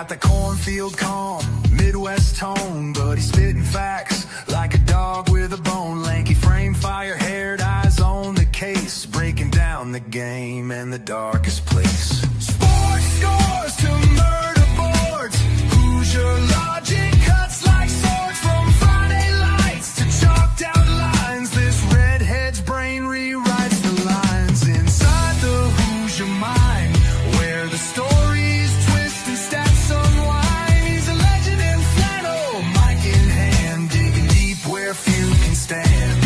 got the cornfield calm, Midwest tone, but he's spitting facts like a dog with a bone. Lanky frame, fire-haired eyes on the case, breaking down the game in the darkest place. Sports scores to murder boards, Hoosier logic cuts like swords. From Friday lights to chalked out lines, this redhead's brain rewrites the lines inside the Hoosier mind, where the stories twist and stats unwind. He's a legend in flannel, mic in hand, digging deep where few can stand.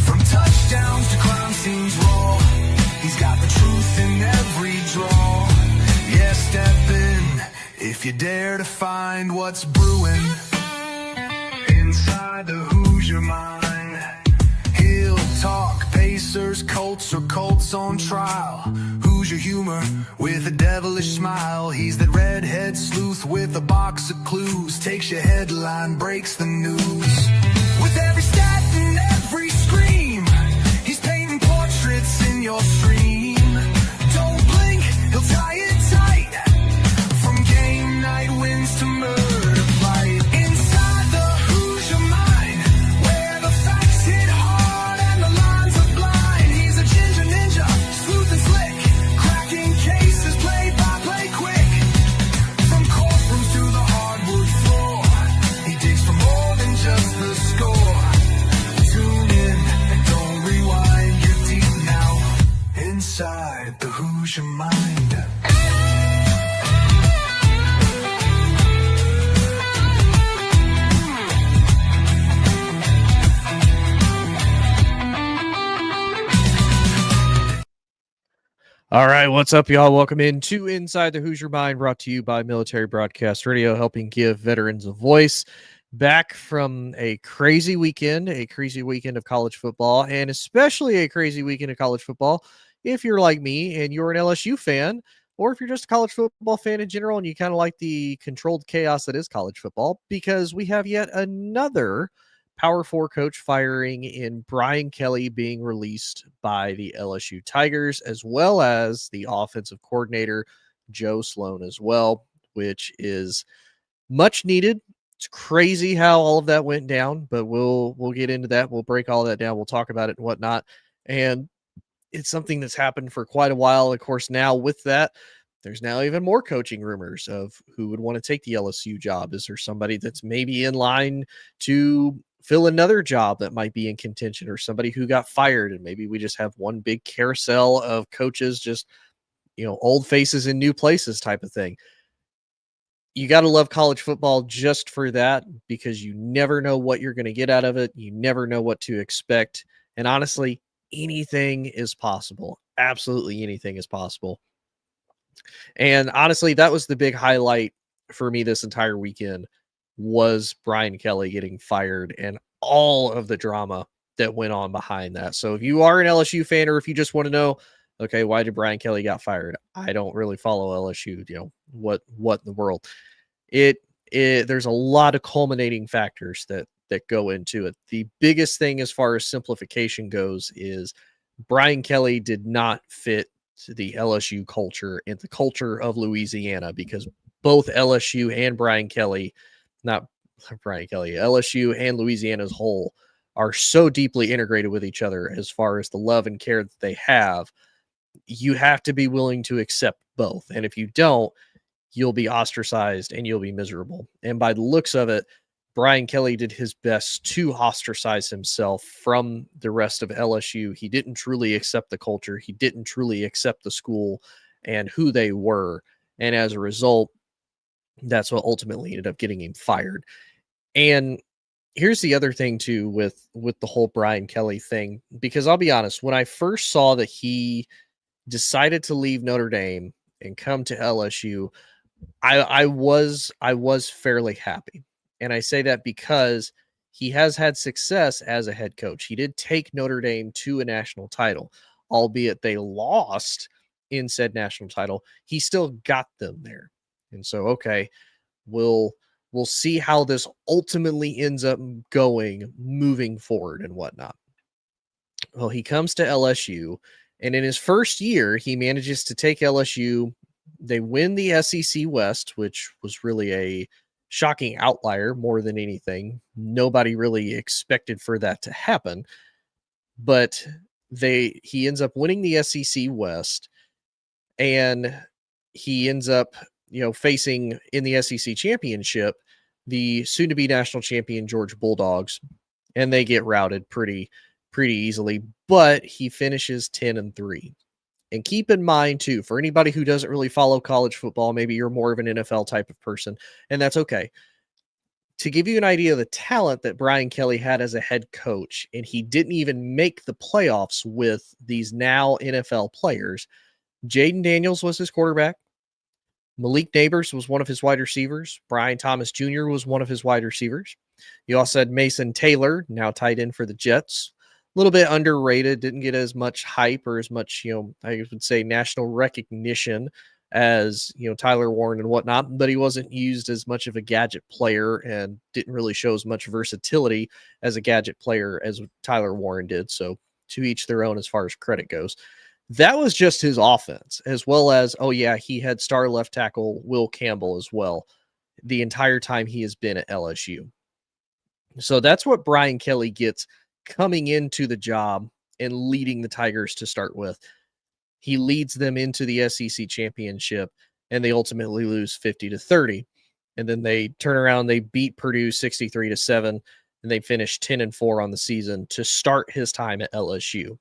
From touchdowns to crime scenes raw, he's got the truth in every draw. Yeah, step in if you dare to find what's brewing inside the Hoosier mind. He'll talk Pacers, Colts, or Colts on trial. Hoosier humor with a devilish smile. He's that redhead sleuth with a box of clues. Takes your headline, breaks the news. With every stat and every scream, he's painting portraits in your stream. Don't blink, he'll tie it tight. From game night wins to murder fight. Inside the Hoosier mind, where the facts hit hard and the lines are blind. He's a ginger ninja, smooth and slick, cracking cases play by play quick. From courtrooms to the hardwood floor, he digs for more than just the score. Tune in and don't rewind, you're deep now inside the Hoosier mind. All right, what's up, y'all? Welcome into Inside the Hoosier Mind, brought to you by Military Broadcast Radio, helping give veterans a voice. Back from a crazy weekend of college football, and especially a crazy weekend of college football if you're like me and you're an LSU fan, or if you're just a college football fan in general and you kind of like the controlled chaos that is college football, because we have yet another Power 4 coach firing in Brian Kelly being released by the LSU Tigers, as well as the offensive coordinator, Joe Sloan, as well, which is much needed. It's crazy how all of that went down, but we'll get into that. We'll break all that down. We'll talk about it and whatnot. And it's something that's happened for quite a while. Of course, now with that, there's now even more coaching rumors of who would want to take the LSU job. Is there somebody that's maybe in line to fill another job that might be in contention, or somebody who got fired, and maybe we just have one big carousel of coaches, just, old faces in new places type of thing. You got to love college football just for that, because you never know what you're going to get out of it. You never know what to expect. And honestly, anything is possible. Absolutely anything is possible. And honestly, that was the big highlight for me this entire weekend, was Brian Kelly getting fired and all of the drama that went on behind that. So if you are an LSU fan, or if you just want to know, okay, why did Brian Kelly got fired? I don't really follow LSU, what in the world? There's a lot of culminating factors that go into it. The biggest thing as far as simplification goes is Brian Kelly did not fit the LSU culture and the culture of Louisiana, because both LSU and LSU and Louisiana as a whole are so deeply integrated with each other as far as the love and care that they have. You have to be willing to accept both. And if you don't, you'll be ostracized and you'll be miserable. And by the looks of it, Brian Kelly did his best to ostracize himself from the rest of LSU. He didn't truly accept the culture. He didn't truly accept the school and who they were. And as a result, that's what ultimately ended up getting him fired. And here's the other thing too with the whole Brian Kelly thing, because I'll be honest, when I first saw that he decided to leave Notre Dame and come to LSU, I was fairly happy. And I say that because he has had success as a head coach. He did take Notre Dame to a national title, albeit they lost in said national title. He still got them there. And so, okay, we'll see how this ultimately ends up going moving forward and whatnot. Well, he comes to LSU, and in his first year, he manages to take LSU They win the SEC West, which was really a shocking outlier more than anything. Nobody really expected for that to happen, but he ends up winning the SEC West, and he ends up, facing in the SEC championship the soon to be national champion Georgia Bulldogs, and they get routed pretty easily, but he finishes 10-3. And keep in mind too, for anybody who doesn't really follow college football, maybe you're more of an NFL type of person, and that's okay. To give you an idea of the talent that Brian Kelly had as a head coach, and he didn't even make the playoffs with these now NFL players. Jaden Daniels was his quarterback. Malik Neighbors was one of his wide receivers. Brian Thomas Jr. was one of his wide receivers. You also had Mason Taylor, now tight end for the Jets. A little bit underrated, didn't get as much hype or as much, I would say national recognition as, Tyler Warren and whatnot, but he wasn't used as much of a gadget player and didn't really show as much versatility as a gadget player as Tyler Warren did. So to each their own as far as credit goes. That was just his offense, as well as, he had star left tackle Will Campbell as well the entire time he has been at LSU. So that's what Brian Kelly gets coming into the job and leading the Tigers to start with. He leads them into the SEC championship, and they ultimately lose 50-30. And then they turn around, they beat Purdue 63-7, and they finish 10-4 on the season to start his time at LSU.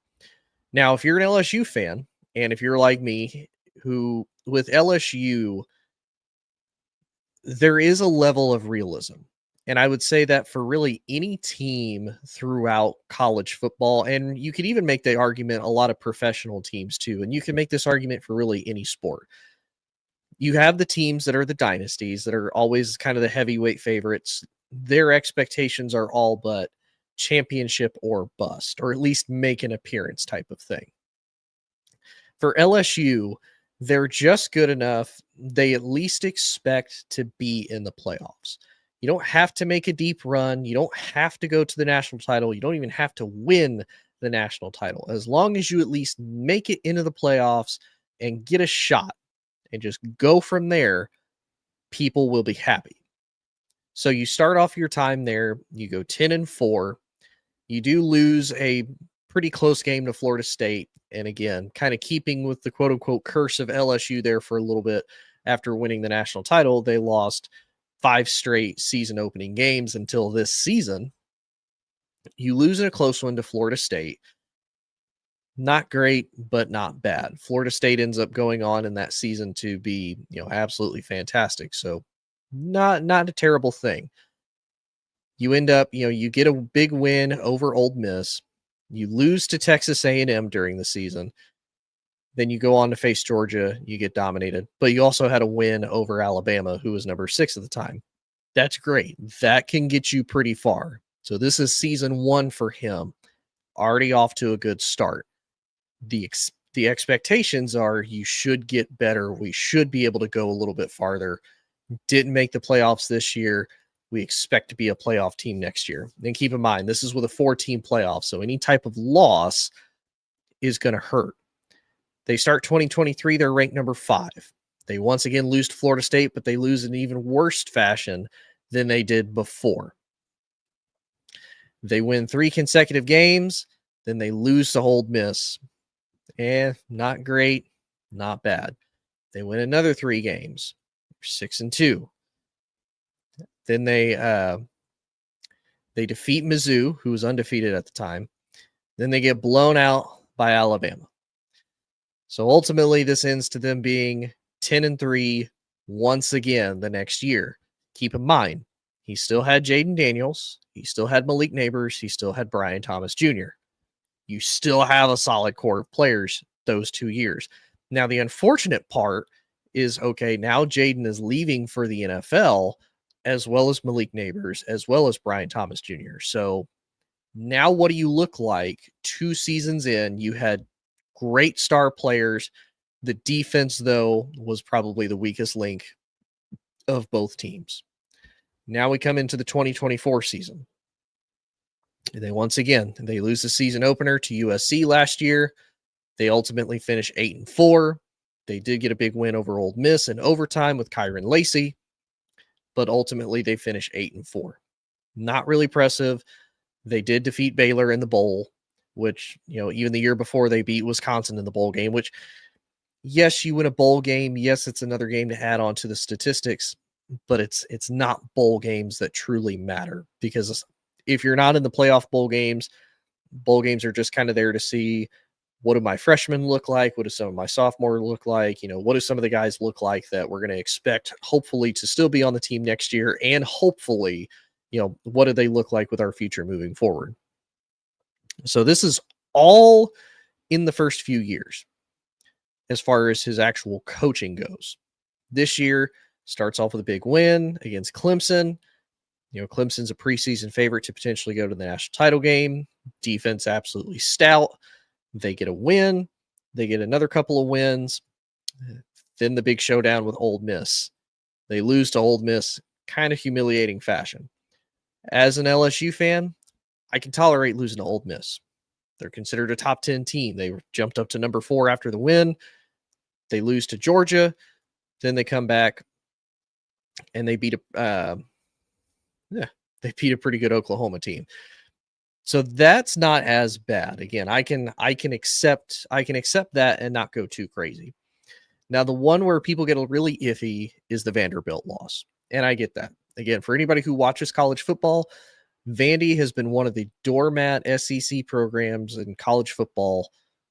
Now, if you're an LSU fan, and if you're like me, who with LSU, there is a level of realism. And I would say that for really any team throughout college football, and you could even make the argument a lot of professional teams too, and you can make this argument for really any sport. You have the teams that are the dynasties that are always kind of the heavyweight favorites. Their expectations are all but championship or bust, or at least make an appearance type of thing. For LSU, they're just good enough. They at least expect to be in the playoffs. You don't have to make a deep run. You don't have to go to the national title. You don't even have to win the national title. As long as you at least make it into the playoffs and get a shot and just go from there, people will be happy. So you start off your time there, you go 10-4. You do lose a pretty close game to Florida State. And again, kind of keeping with the quote unquote curse of LSU there for a little bit after winning the national title, they lost 5 straight season opening games until this season. You lose in a close one to Florida State. Not great, but not bad. Florida State ends up going on in that season to be, absolutely fantastic. So not a terrible thing. You end up, you get a big win over Ole Miss. You lose to Texas A&M during the season. Then you go on to face Georgia. You get dominated. But you also had a win over Alabama, who was number 6 at the time. That's great. That can get you pretty far. So this is season 1 for him. Already off to a good start. The expectations are you should get better. We should be able to go a little bit farther. Didn't make the playoffs this year. We expect to be a playoff team next year. And keep in mind, this is with a 4-team playoff, so any type of loss is going to hurt. They start 2023, they're ranked number 5. They once again lose to Florida State, but they lose in even worse fashion than they did before. They win 3 consecutive games, then they lose to Ole Miss. Not great, not bad. They win another 3 games, 6-2. Then they defeat Mizzou, who was undefeated at the time. Then they get blown out by Alabama. So ultimately, this ends to them being 10-3 once again the next year. Keep in mind, he still had Jaden Daniels. He still had Malik Neighbors. He still had Brian Thomas Jr. You still have a solid core of players those 2 years. Now, the unfortunate part is, okay, now Jaden is leaving for the NFL, as well as Malik Neighbors, as well as Brian Thomas Jr. So now what do you look like 2 seasons in? You had great star players. The defense, though, was probably the weakest link of both teams. Now we come into the 2024 season. And they lose the season opener to USC last year. They ultimately finish 8-4. They did get a big win over Ole Miss in overtime with Kyron Lacey, but ultimately they finished 8-4. Not really impressive. They did defeat Baylor in the bowl, which, even the year before they beat Wisconsin in the bowl game, which, yes, you win a bowl game. Yes, it's another game to add on to the statistics, but it's not bowl games that truly matter, because if you're not in the playoff bowl games are just kind of there to see, what do my freshmen look like? What do some of my sophomore look like? What do some of the guys look like that we're going to expect, hopefully, to still be on the team next year? And hopefully, what do they look like with our future moving forward? So this is all in the first few years as far as his actual coaching goes. This year starts off with a big win against Clemson. Clemson's a preseason favorite to potentially go to the national title game. Defense absolutely stout. They get a win. They get another couple of wins. Then the big showdown with Ole Miss. They lose to Ole Miss, kind of humiliating fashion. As an LSU fan, I can tolerate losing to Ole Miss. They're considered a top 10 team. They jumped up to number 4 after the win. They lose to Georgia. Then they come back and they beat a pretty good Oklahoma team. So that's not as bad. Again, I can accept that and not go too crazy. Now, the one where people get really iffy is the Vanderbilt loss. And I get that. Again, for anybody who watches college football, Vandy has been one of the doormat SEC programs in college football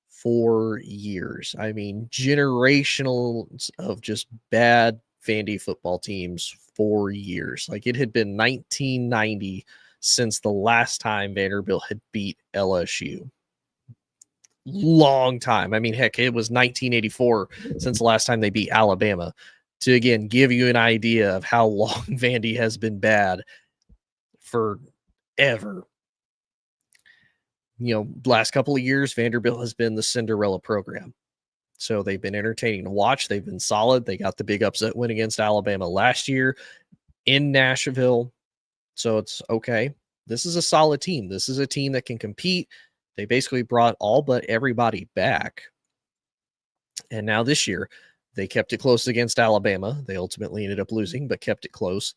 for years. I mean, generational of just bad Vandy football teams for years. Like, it had been 1990 since the last time Vanderbilt had beat LSU. Long time. I mean, heck, it was 1984 since the last time they beat Alabama, to, again, give you an idea of how long Vandy has been bad forever. Last couple of years, Vanderbilt has been the Cinderella program. So they've been entertaining to watch. They've been solid. They got the big upset win against Alabama last year in Nashville. So it's okay. This is a solid team. This is a team that can compete. They basically brought all but everybody back. And now this year, they kept it close against Alabama. They ultimately ended up losing, but kept it close.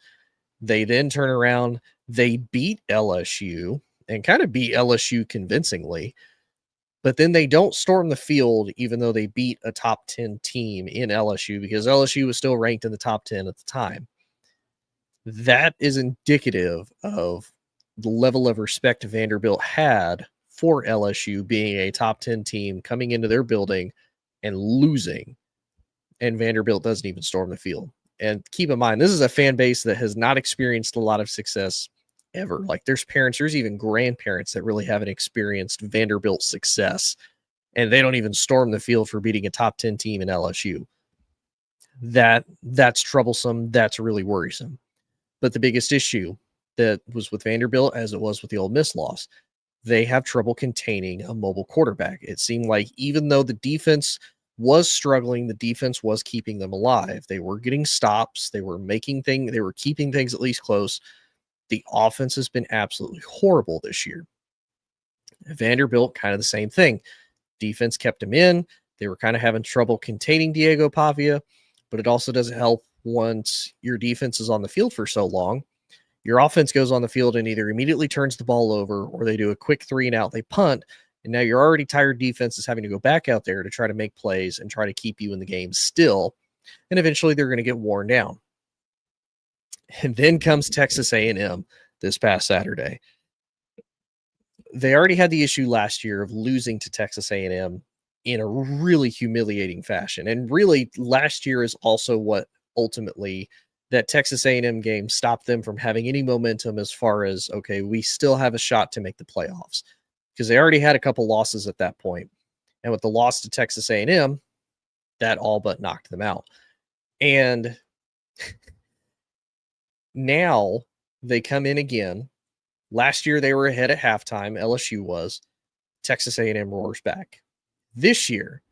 They then turn around. They beat LSU and kind of beat LSU convincingly. But then they don't storm the field, even though they beat a top 10 team in LSU, because LSU was still ranked in the top 10 at the time. That is indicative of the level of respect Vanderbilt had for LSU being a top 10 team coming into their building and losing. And Vanderbilt doesn't even storm the field. And keep in mind, this is a fan base that has not experienced a lot of success ever. Like, there's even grandparents that really haven't experienced Vanderbilt success, and they don't even storm the field for beating a top 10 team in LSU. That's troublesome. That's really worrisome. But the biggest issue that was with Vanderbilt, as it was with the Ole Miss loss, they have trouble containing a mobile quarterback. It seemed like even though the defense was struggling, the defense was keeping them alive. They were getting stops. They were keeping things at least close. The offense has been absolutely horrible this year. Vanderbilt, kind of the same thing. Defense kept them in. They were kind of having trouble containing Diego Pavia, but it also doesn't help once your defense is on the field for so long. Your offense goes on the field and either immediately turns the ball over, or they do a quick 3-and-out, they punt, and now your already tired defense is having to go back out there to try to make plays and try to keep you in the game still, and eventually they're going to get worn down. And then comes Texas A&M this past Saturday. They already had the issue last year of losing to Texas A&M in a really humiliating fashion. And really, last year is also what ultimately that Texas A&M game stopped them from having any momentum as far as, okay, we still have a shot to make the playoffs, because they already had a couple losses at that point. And with the loss to Texas A&M, that all but knocked them out. And now they come in again. Last year they were ahead at halftime. LSU was. Texas A&M roars back. This year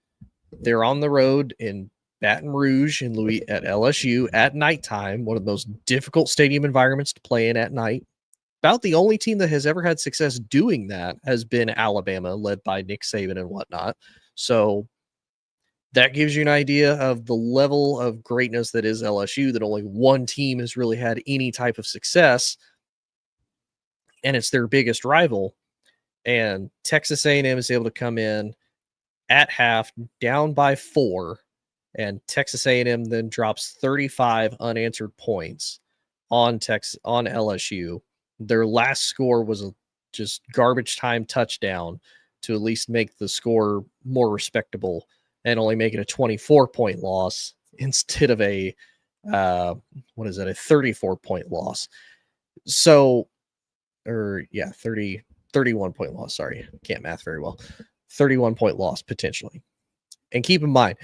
they're on the road in Baton Rouge at LSU at nighttime, one of the most difficult stadium environments to play in at night. About the only team that has ever had success doing that has been Alabama, led by Nick Saban and whatnot. So That gives you an idea of the level of greatness that is LSU, that only one team has really had any type of success, and it's their biggest rival. And Texas A&M is able to come in at half down by 4, and Texas A&M then drops 35 unanswered points on LSU. Their last score was a just garbage time touchdown to at least make the score more respectable and only make it a 24-point loss instead of a a 34-point loss. So, or yeah, 31-point loss. Sorry, can't math very well. 31-point loss potentially. And keep in mind,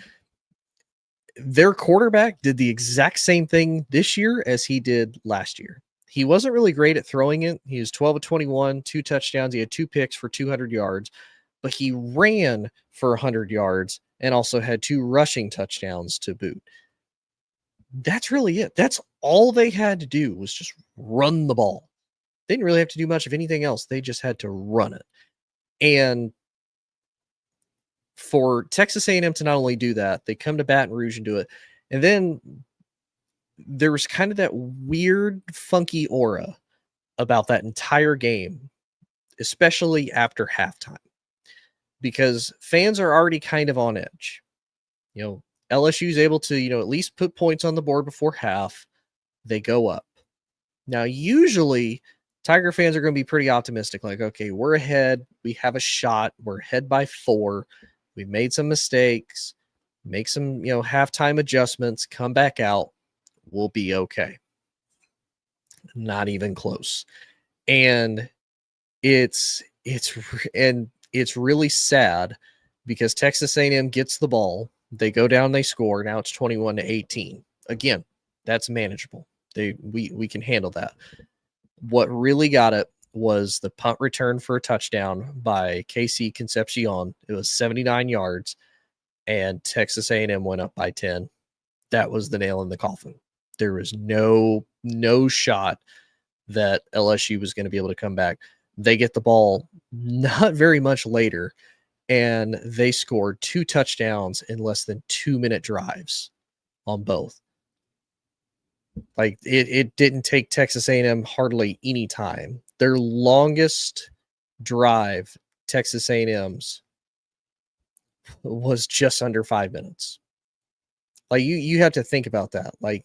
their quarterback did the exact same thing this year as he did last year. He wasn't really great at throwing it. He was 12 of 21, 2 touchdowns. He had 2 picks for 200 yards, but he ran for 100 yards and also had 2 rushing touchdowns to boot. That's really it. That's all they had to do, was just run the ball. They didn't really have to do much of anything else. They just had to run it. And for Texas A&M to not only do that, they come to Baton Rouge and do it. And then there was kind of that weird, funky aura about that entire game, especially after halftime, because fans are already kind of on edge. LSU is able to, at least put points on the board before half. They go up. Now, usually Tiger fans are going to be pretty optimistic. Like, okay, we're ahead. We have a shot. We're ahead by 4. We've made some mistakes. Make some, halftime adjustments. Come back out. We'll be okay. Not even close. And it's really sad because Texas A&M gets the ball. They go down. They score. Now it's 21-18. Again, that's manageable. We can handle that. What really got it was the punt return for a touchdown by KC Concepcion. It was 79 yards, and Texas A&M went up by 10. That was the nail in the coffin. There was no shot that LSU was going to be able to come back. They get the ball not very much later, and they scored 2 touchdowns in less than 2-minute drives on both. Like it didn't take Texas A&M hardly any time. Their longest drive, Texas A&M's, was just under 5 minutes. Like you have to think about that. Like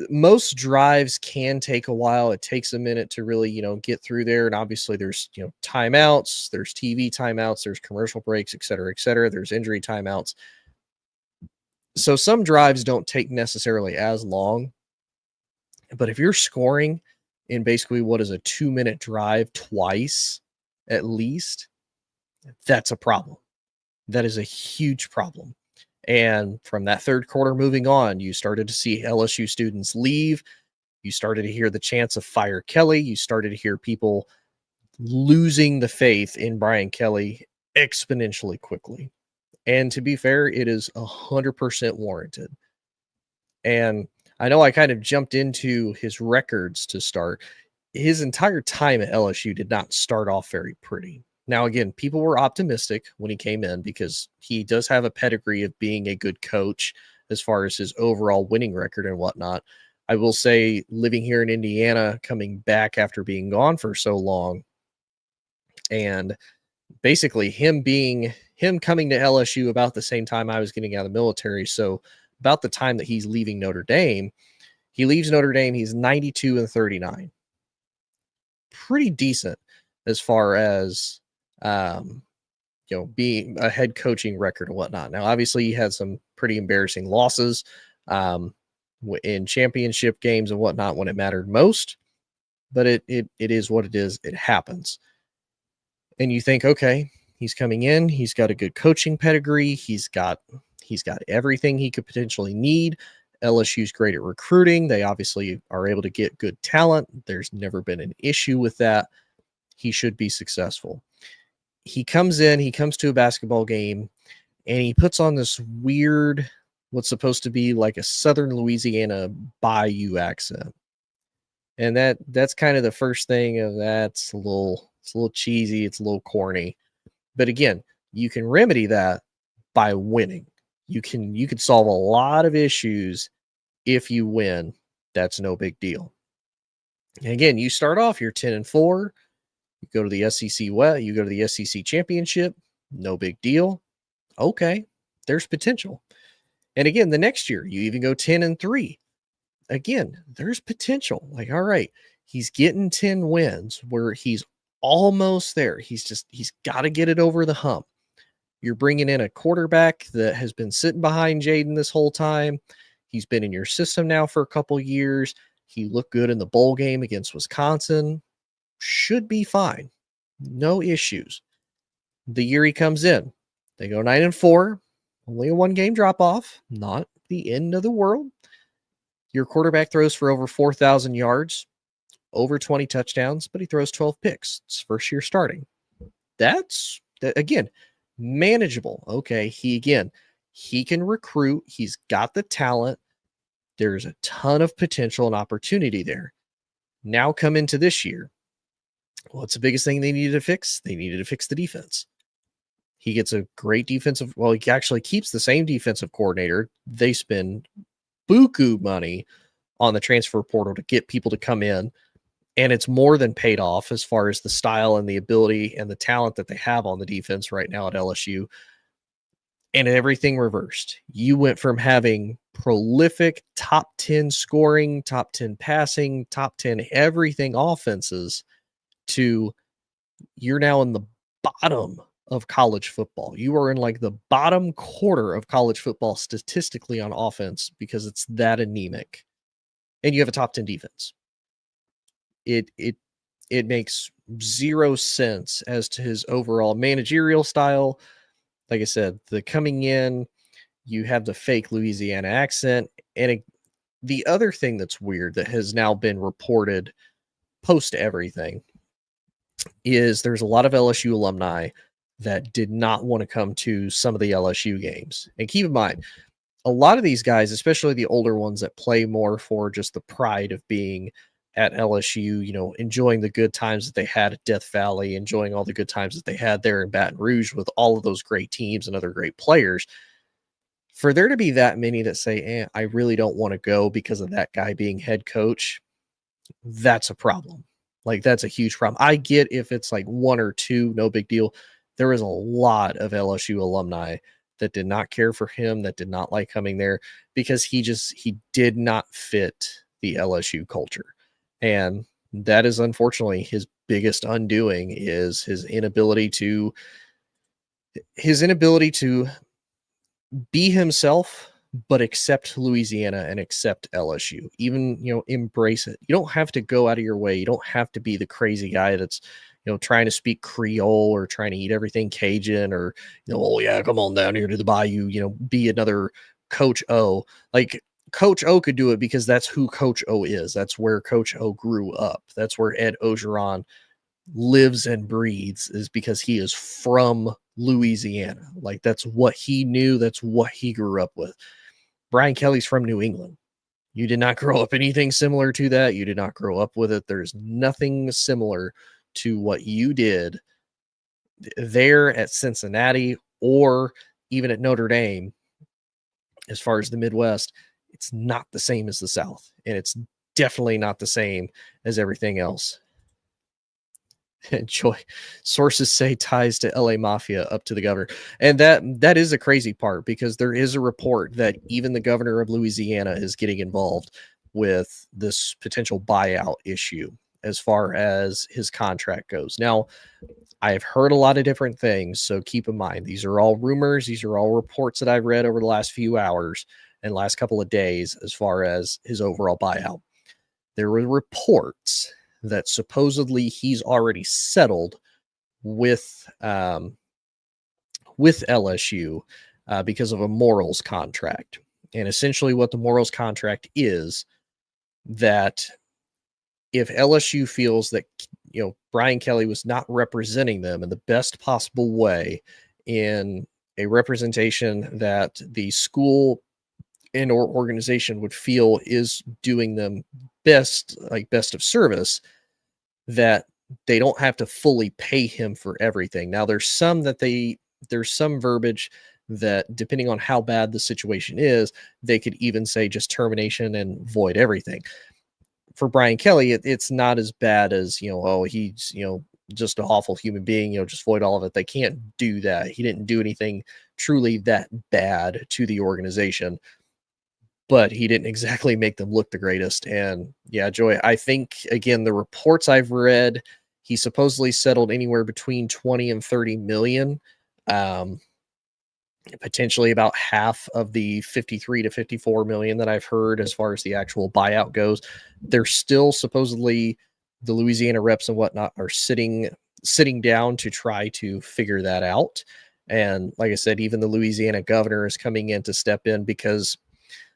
most drives can take a while. It takes a minute to really, get through there. And obviously there's, timeouts, there's TV timeouts, there's commercial breaks, et cetera, et cetera. There's injury timeouts. So some drives don't take necessarily as long. But if you're scoring in basically what is a 2-minute drive twice, at least, that's a problem. That is a huge problem. And from that third quarter moving on, you started to see LSU students leave. You started to hear the chants of fire Kelly. You started to hear people losing the faith in Brian Kelly exponentially quickly. And to be fair, it is 100% warranted. And I know I kind of jumped into his records to start. His entire time at LSU did not start off very pretty. Now, again, people were optimistic when he came in because he does have a pedigree of being a good coach as far as his overall winning record and whatnot. I will say, living here in Indiana, coming back after being gone for so long, and basically him coming to LSU about the same time I was getting out of the military. So about the time that he's leaving Notre Dame, he leaves Notre Dame. He's 92-39. Pretty decent as far as, being a head coaching record and whatnot. Now, obviously he had some pretty embarrassing losses in championship games and whatnot when it mattered most, but it is what it is. It happens. And you think, okay, he's coming in. He's got a good coaching pedigree. He's got everything he could potentially need. LSU's great at recruiting. They obviously are able to get good talent. There's never been an issue with that. He should be successful. He comes to a basketball game, and he puts on this weird, what's supposed to be like a Southern Louisiana Bayou accent. And that's kind of the first thing of it's a little cheesy. It's a little corny. But again, you can remedy that by winning. You could solve a lot of issues if you win. That's no big deal. And again, you start off, you're 10-4. You go to the SEC West, you go to the SEC championship, no big deal. Okay, there's potential. And again, the next year, you even go 10-3. Again, there's potential. Like, all right, he's getting 10 wins where he's almost there. He's got to get it over the hump. You're bringing in a quarterback that has been sitting behind Jaden this whole time. He's been in your system now for a couple years. He looked good in the bowl game against Wisconsin. Should be fine. No issues. The year he comes in, they go 9-4, only a 1-game drop off, not the end of the world. Your quarterback throws for over 4,000 yards, over 20 touchdowns, but he throws 12 picks. It's first year starting. That's, again, manageable. Okay, he can recruit. He's got the talent. There's a ton of potential and opportunity there. Now come into this year. What's the biggest thing they needed to fix? They needed to fix the defense. He gets a great defensive, well, he actually keeps the same defensive coordinator. They spend buku money on the transfer portal to get people to come in, and it's more than paid off as far as the style and the ability and the talent that they have on the defense right now at LSU. And everything reversed. You went from having prolific top 10 scoring, top 10 passing, top 10 everything offenses to you're now in the bottom of college football. You are in like the bottom quarter of college football statistically on offense because it's that anemic. And you have a top 10 defense. It makes zero sense as to his overall managerial style. Like I said, the coming in, you have the fake Louisiana accent. And the other thing that's weird that has now been reported post everything is there's a lot of LSU alumni that did not want to come to some of the LSU games. And keep in mind, a lot of these guys, especially the older ones that play more for just the pride of being at LSU, enjoying the good times that they had at Death Valley, enjoying all the good times that they had there in Baton Rouge with all of those great teams and other great players. For there to be that many that say, I really don't want to go because of that guy being head coach, that's a problem. Like, that's a huge problem. I get if it's like 1 or 2, no big deal. There is a lot of LSU alumni that did not care for him, that did not like coming there because he did not fit the LSU culture. And that is unfortunately his biggest undoing is his inability to be himself, but accept Louisiana and accept LSU, even, embrace it. You don't have to go out of your way. You don't have to be the crazy guy that's, trying to speak Creole or trying to eat everything Cajun or, oh yeah, come on down here to the bayou, be another Coach O. Like, Coach O could do it because that's who Coach O is. That's where Coach O grew up. That's where Ed Ogeron lives and breathes, is because he is from Louisiana. Like, that's what he knew. That's what he grew up with. Brian Kelly's from New England. You did not grow up anything similar to that. You did not grow up with it. There's nothing similar to what you did there at Cincinnati or even at Notre Dame. As far as the Midwest, it's not the same as the South, and it's definitely not the same as everything else. Enjoy. Sources say ties to LA Mafia up to the governor. And that is a crazy part, because there is a report that even the governor of Louisiana is getting involved with this potential buyout issue as far as his contract goes. Now, I've heard a lot of different things, so keep in mind, these are all rumors. These are all reports that I've read over the last few hours and last couple of days as far as his overall buyout. There were reports that supposedly he's already settled with LSU because of a morals contract. And essentially what the morals contract is, that if LSU feels that, Brian Kelly was not representing them in the best possible way, in a representation that the school and or organization would feel is doing them best of service, that they don't have to fully pay him for everything. Now, there's some verbiage that depending on how bad the situation is, they could even say just termination and void everything. For Brian Kelly, it's not as bad as, oh, he's, just an awful human being, just void all of it. They can't do that. He didn't do anything truly that bad to the organization, but he didn't exactly make them look the greatest. And yeah, Joy, I think, again, the reports I've read, he supposedly settled anywhere between 20 and 30 million. Potentially about half of the 53 to 54 million that I've heard as far as the actual buyout goes. They're still supposedly, the Louisiana reps and whatnot are sitting down to try to figure that out. And like I said, even the Louisiana governor is coming in to step in, because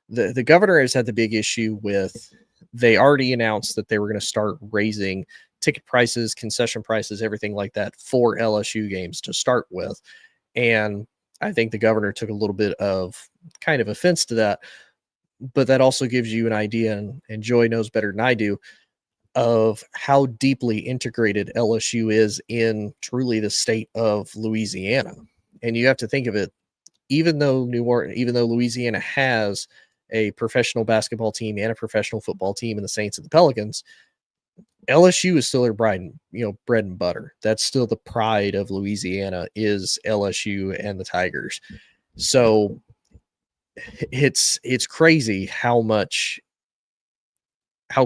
the governor has had the big issue with, they already announced that they were going to start raising ticket prices, concession prices, everything like that for LSU games to start with. And I think the governor took a little bit of kind of offense to that, but that also gives you an idea, and Joy knows better than I do, of how deeply integrated LSU is in truly the state of Louisiana. And you have to think of it, even though Louisiana has a professional basketball team and a professional football team in the Saints and the Pelicans, LSU is still their bread and butter. That's still the pride of Louisiana, is LSU and the Tigers. So it's crazy how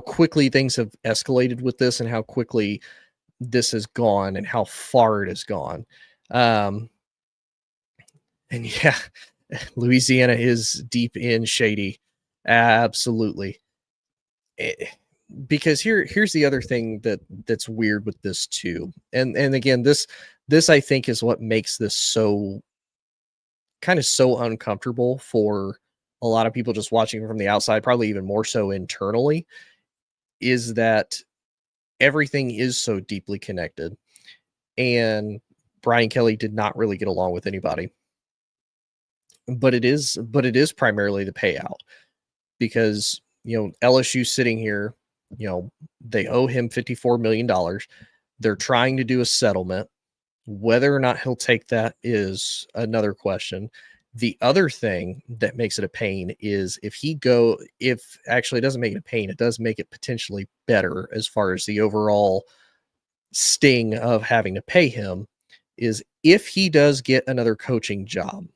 quickly things have escalated with this, and how quickly this has gone, and how far it has gone. And yeah, Louisiana is deep in shady. Absolutely. Because here's the other thing that's weird with this too. And again, this I think is what makes this so uncomfortable for a lot of people just watching from the outside, probably even more so internally, is that everything is so deeply connected, and Brian Kelly did not really get along with anybody. But it is primarily the payout, because LSU sitting here, they owe him $54 million. They're trying to do a settlement. Whether or not he'll take that is another question. The other thing that makes it a pain is if actually it doesn't make it a pain, it does make it potentially better as far as the overall sting of having to pay him, is if he does get another coaching job,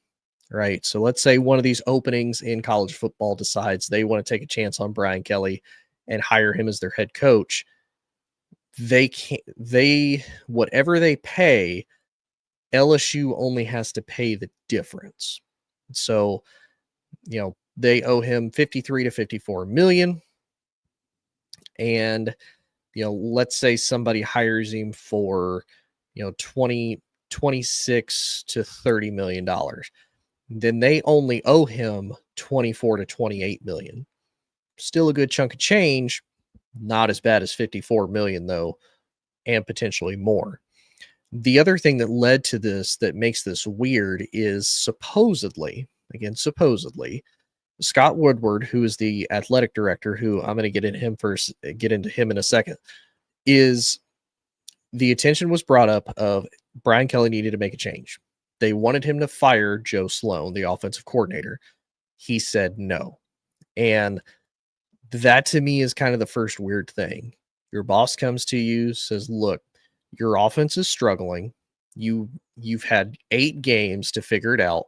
right? So let's say one of these openings in college football decides they want to take a chance on Brian Kelly and hire him as their head coach. Whatever they pay, LSU only has to pay the difference. So, they owe him 53 to 54 million. And, let's say somebody hires him for, 26 to $30 million. Then they only owe him 24 to 28 million. Still a good chunk of change, not as bad as 54 million though, and potentially more. The other thing that led to this that makes this weird is supposedly, Scott Woodward, who is the athletic director, who I'm going to get into him in a second, is the attention was brought up of Brian Kelly needed to make a change. They wanted him to fire Joe Sloan, the offensive coordinator. He said no. And that to me is kind of the first weird thing. Your boss comes to you, says, look, your offense is struggling. You've had 8 games to figure it out.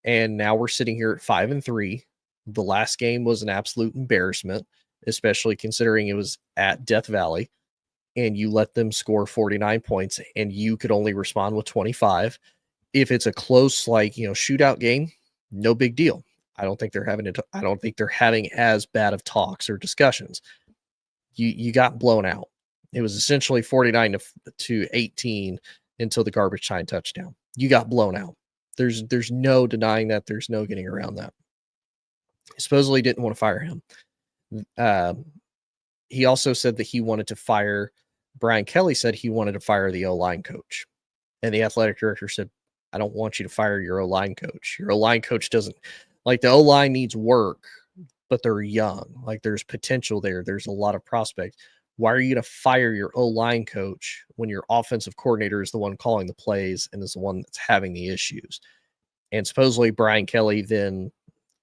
And now we're sitting here at 5-3. The last game was an absolute embarrassment, especially considering it was at Death Valley, and you let them score 49 points and you could only respond with 25. If it's a close, shootout game, no big deal. I don't think they're having as bad of talks or discussions. You got blown out. It was essentially 49 to 18 until the garbage time touchdown. You got blown out. There's no denying that. There's no getting around that. He supposedly didn't want to fire him. He also said that he wanted to fire. Brian Kelly said he wanted to fire the O-line coach. And the athletic director said, I don't want you to fire your O-line coach. Your O-line coach doesn't, the O-line needs work, but they're young. There's potential there. There's a lot of prospects. Why are you going to fire your O-line coach when your offensive coordinator is the one calling the plays and is the one that's having the issues? And supposedly Brian Kelly then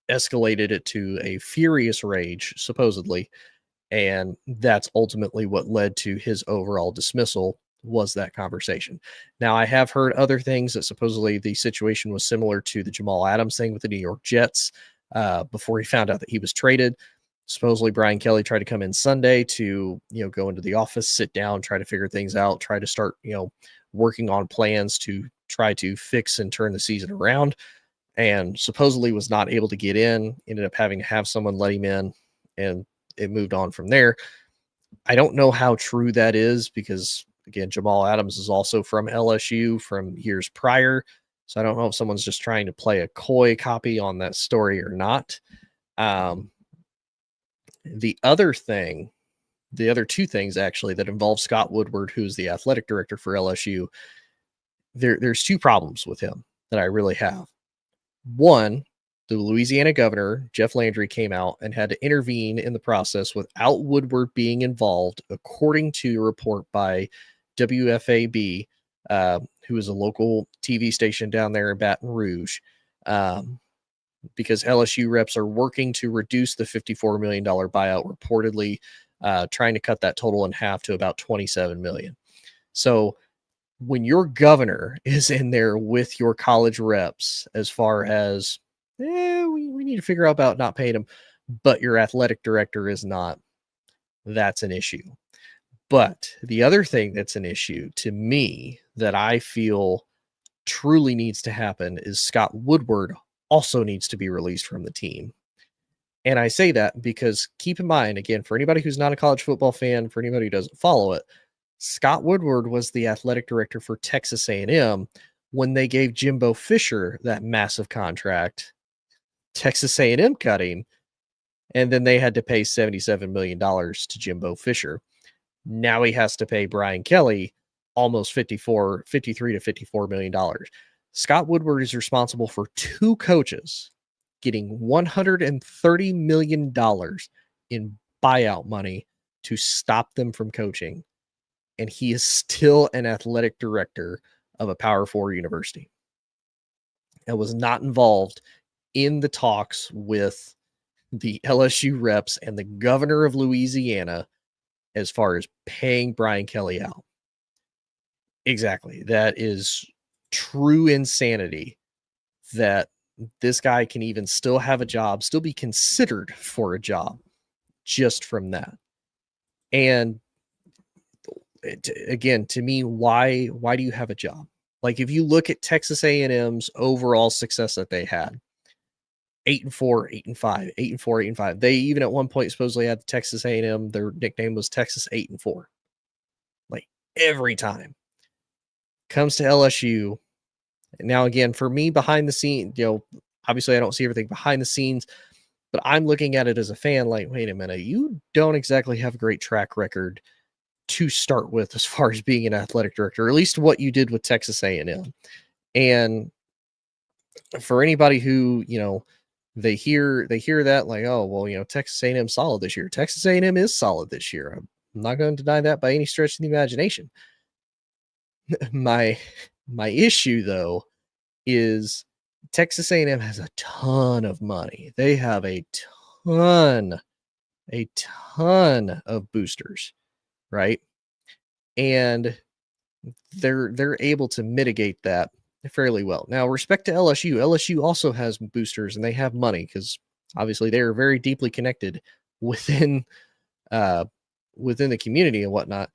escalated it to a furious rage, supposedly. And that's ultimately what led to his overall dismissal, was that conversation. Now, I have heard other things that supposedly the situation was similar to the Jamal Adams thing with the New York Jets before he found out that he was traded. Supposedly Brian Kelly tried to come in Sunday to, go into the office, sit down, try to figure things out, try to start, working on plans to try to fix and turn the season around, and supposedly was not able to get in, ended up having to have someone let him in, and it moved on from there. I don't know how true that is because, again, Jamal Adams is also from LSU from years prior. So I don't know if someone's just trying to play a coy copy on that story or not. Um, the other thing, the other two things actually that involve Scott Woodward, who's the athletic director for LSU, there's two problems with him that I really have. One, the Louisiana governor, Jeff Landry, came out and had to intervene in the process without Woodward being involved, according to a report by WFAB, who is a local TV station down there in Baton Rouge, because LSU reps are working to reduce the $54 million buyout, reportedly trying to cut that total in half to about $27 million. So when your governor is in there with your college reps, as far as we need to figure out about not paying them, but your athletic director is not, that's an issue. But the other thing that's an issue to me that I feel truly needs to happen is Scott Woodward also needs to be released from the team. And I say that because, keep in mind, again, for anybody who's not a college football fan, for anybody who doesn't follow it, Scott Woodward was the athletic director for Texas A&M when they gave Jimbo Fisher that massive contract. Texas A&M cut him, and then they had to pay $77 million to Jimbo Fisher. Now he has to pay Brian Kelly almost 53 to $54 million. Scott Woodward is responsible for two coaches getting $130 million in buyout money to stop them from coaching. And he is still an athletic director of a Power 4 university and was not involved in the talks with the LSU reps and the governor of Louisiana as far as paying Brian Kelly out. Exactly. That is true insanity that this guy can even still have a job, still be considered for a job just from that. And again, to me, why do you have a job? Like, if you look at Texas A&M's overall success that they had, 8-4, 8-5, 8-4, 8-5. They even at one point supposedly had Texas A&M. Their nickname was Texas 8-4. Like, every time comes to LSU. Now, again, for me, behind the scenes, obviously I don't see everything behind the scenes, but I'm looking at it as a fan. Like, wait a minute, you don't exactly have a great track record to start with as far as being an athletic director, or at least what you did with Texas A&M. And for anybody who, they hear that, like, oh, well, Texas A&M solid this year. Texas A&M is solid this year. I'm not going to deny that by any stretch of the imagination. my issue, though, is Texas A&M has a ton of money. They have a ton of boosters, right? And they're able to mitigate that fairly well. Now, respect to LSU. LSU also has boosters and they have money because obviously they are very deeply connected within the community and whatnot.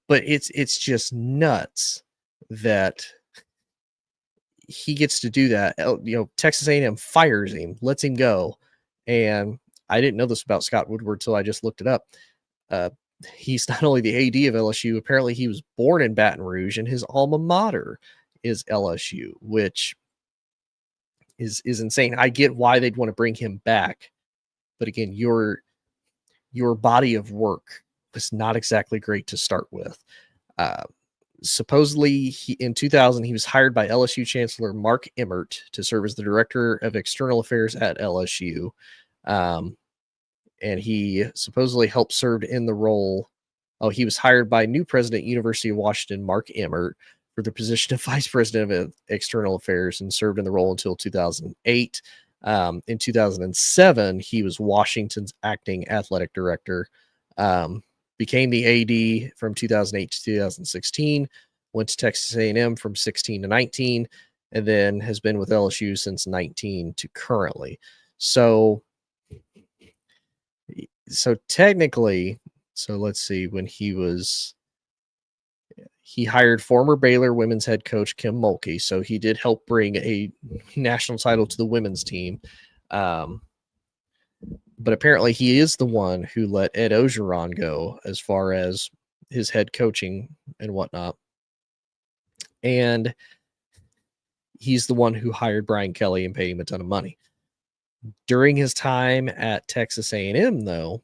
But it's just nuts that he gets to do that. Texas A&M fires him, lets him go, and I didn't know this about Scott Woodward till I just looked it up. He's not only the AD of LSU, apparently he was born in Baton Rouge, and his alma mater is LSU, which is insane. I get why they'd want to bring him back, but again, your body of work was not exactly great to start with. Supposedly, in 2000, he was hired by LSU Chancellor Mark Emmert to serve as the Director of External Affairs at LSU. And he supposedly helped serve in the role. Oh, he was hired by new president, University of Washington, Mark Emmert, for the position of Vice President of External Affairs and served in the role until 2008. In 2007, he was Washington's acting athletic director, became the AD from 2008 to 2016, went to Texas A&M from 16 to 19, and then has been with LSU since 19 to currently. So technically, let's see, when he hired former Baylor women's head coach Kim Mulkey. So he did help bring a national title to the women's team. But apparently he is the one who let Ed Ogeron go as far as his head coaching and whatnot. And he's the one who hired Brian Kelly and paid him a ton of money. During his time at Texas A&M, though,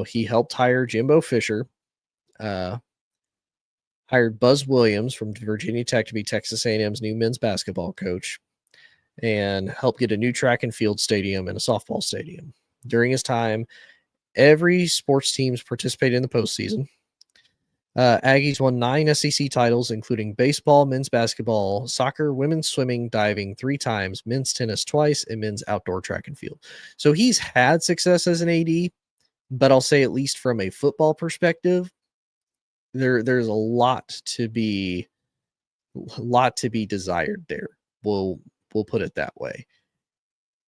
he helped hire Jimbo Fisher, hired Buzz Williams from Virginia Tech to be Texas A&M's new men's basketball coach, and helped get a new track and field stadium and a softball stadium. During his time, every sports teams participated in the postseason. Aggies won 9 SEC titles, including baseball, men's basketball, soccer, women's swimming, diving 3 times, men's tennis twice, and men's outdoor track and field. So he's had success as an AD, but I'll say at least from a football perspective, there's a lot to be desired there. We'll put it that way.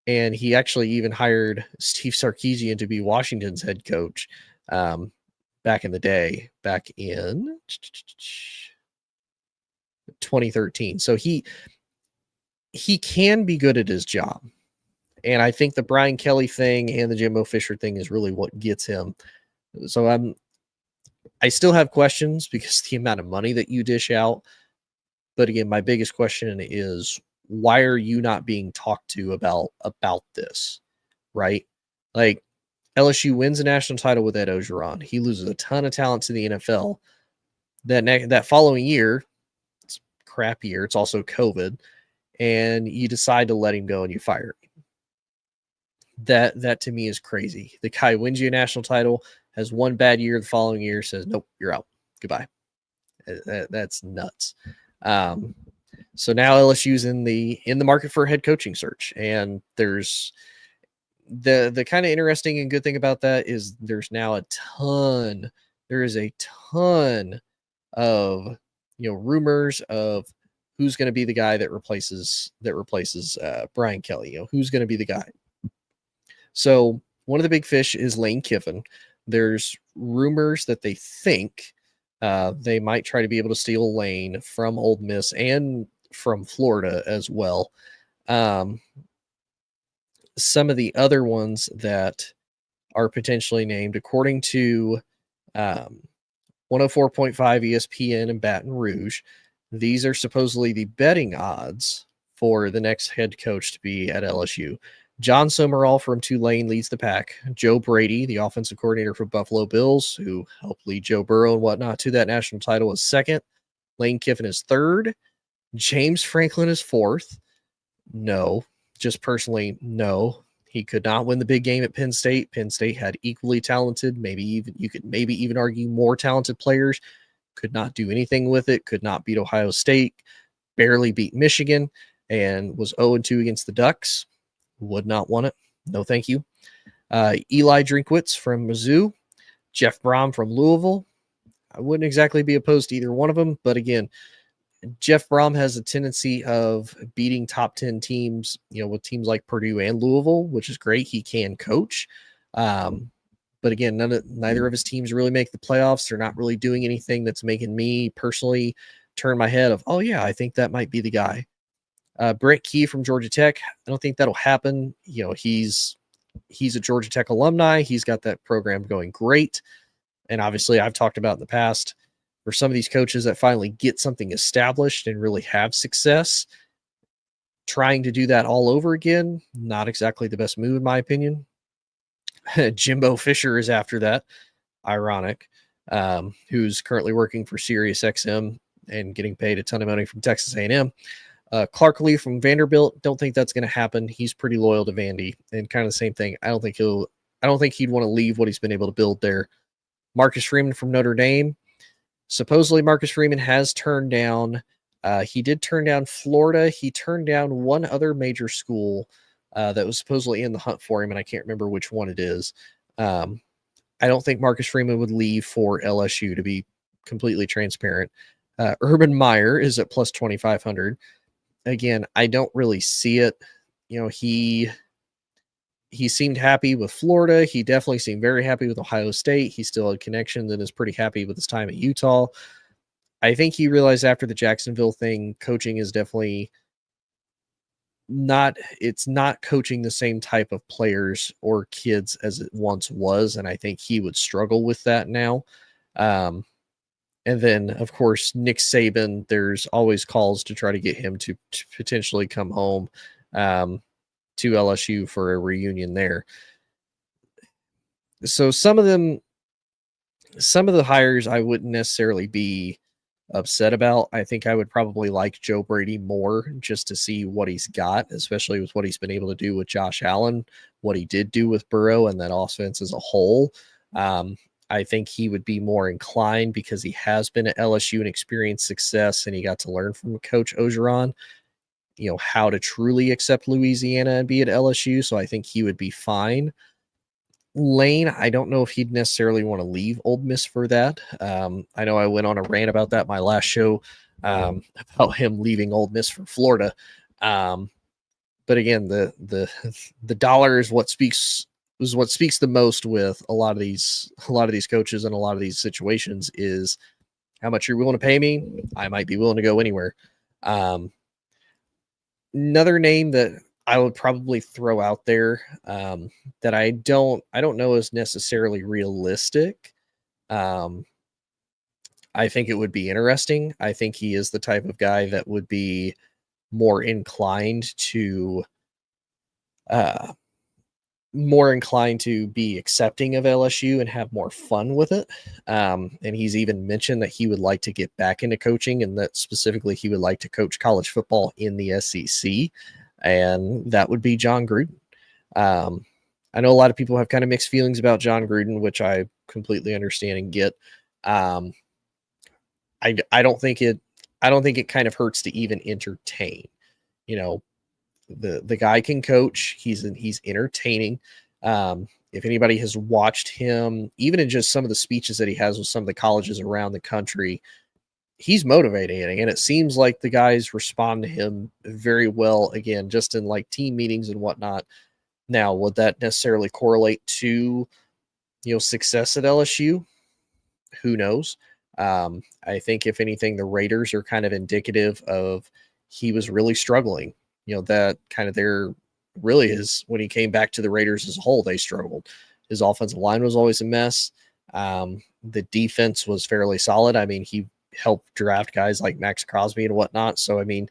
And he actually even hired Steve Sarkisian to be Washington's head coach back in the day, back in 2013. So he can be good at his job. And I think the Brian Kelly thing and the Jimbo Fisher thing is really what gets him. So I still have questions because the amount of money that you dish out. But again, my biggest question is, why are you not being talked to about this, right? Like, LSU wins a national title with Ed Ogeron. He loses a ton of talent to the NFL. That following year, it's a crap year. It's also COVID. And you decide to let him go and you fire him. That to me is crazy. The guy wins you a national title, has one bad year, the following year says, nope, you're out. Goodbye. That's nuts. So now LSU's in the market for a head coaching search. And there's the kind of interesting and good thing about that is there is a ton of rumors of who's going to be the guy that replaces Brian Kelly. Who's going to be the guy. So one of the big fish is Lane Kiffin. There's rumors that they think they might try to be able to steal Lane from Ole Miss and from Florida as well. Some of the other ones that are potentially named, according to 104.5 ESPN in Baton Rouge, these are supposedly the betting odds for the next head coach to be at LSU. John Summerall from Tulane leads the pack. Joe Brady, the offensive coordinator for Buffalo Bills, who helped lead Joe Burrow and whatnot to that national title, is second. Lane Kiffin is third. James Franklin is fourth. No, just personally, no. He could not win the big game at Penn State. Penn State had equally talented, you could even argue more talented players. Could not do anything with it. Could not beat Ohio State. Barely beat Michigan, and was 0-2 against the Ducks. Would not want it. No, thank you. Eli Drinkwitz from Mizzou. Jeff Brom from Louisville. I wouldn't exactly be opposed to either one of them, but again, Jeff Brom has a tendency of beating top 10 teams, with teams like Purdue and Louisville, which is great. He can coach. But again, neither of his teams really make the playoffs. They're not really doing anything that's making me personally turn my head of, oh yeah, I think that might be the guy. Brent Key from Georgia Tech. I don't think that'll happen. He's a Georgia Tech alumni. He's got that program going great. And obviously I've talked about in the past, for some of these coaches that finally get something established and really have success, trying to do that all over again, not exactly the best move in my opinion. Jimbo Fisher is after that. Ironic. Who's currently working for SiriusXM and getting paid a ton of money from Texas A&M. Clark Lee from Vanderbilt. Don't think that's going to happen. He's pretty loyal to Vandy, and kind of the same thing. I don't think he'd want to leave what he's been able to build there. Marcus Freeman from Notre Dame. supposedly Marcus Freeman has turned down. He did turn down Florida. He turned down one other major school that was supposedly in the hunt for him, and I can't remember which one it is. I don't think Marcus Freeman would leave for LSU, to be completely transparent. Urban Meyer is at plus 2,500. Again, I don't really see it. He seemed happy with Florida. He definitely seemed very happy with Ohio State. He still had connections and is pretty happy with his time at Utah. I think he realized after the Jacksonville thing, coaching is definitely it's not coaching the same type of players or kids as it once was. And I think he would struggle with that now. And then, of course, Nick Saban, there's always calls to try to get him to potentially come home to LSU for a reunion there. So some of the hires I wouldn't necessarily be upset about. I think I would probably like Joe Brady more just to see what he's got, especially with what he's been able to do with Josh Allen, what he did do with Burrow and that offense as a whole. I think he would be more inclined because he has been at LSU and experienced success, and he got to learn from Coach Orgeron, how to truly accept Louisiana and be at LSU. So I think he would be fine. Lane, I don't know if he'd necessarily want to leave Ole Miss for that. I know I went on a rant about that my last show about him leaving Ole Miss for Florida. But again, the dollar is what speaks the most with a lot of these coaches and a lot of these situations is how much you're willing to pay me. I might be willing to go anywhere. Another name that I would probably throw out there that I don't know is necessarily realistic. I think it would be interesting. I think he is the type of guy that would be more inclined to be accepting of LSU and have more fun with it. And he's even mentioned that he would like to get back into coaching, and that specifically he would like to coach college football in the SEC. And that would be John Gruden. I know a lot of people have kind of mixed feelings about John Gruden, which I completely understand and get. I don't think it kind of hurts to even entertain. The guy can coach. He's entertaining. If anybody has watched him, even in just some of the speeches that he has with some of the colleges around the country, he's motivating, and it seems like the guys respond to him very well. Again, just in like team meetings and whatnot. Now, would that necessarily correlate to success at LSU? Who knows? I think if anything, the Raiders are kind of indicative of he was really struggling. That kind of their really is when he came back to the Raiders as a whole, they struggled. His offensive line was always a mess. The defense was fairly solid. I mean, he helped draft guys like Max Crosby and whatnot. So, I mean,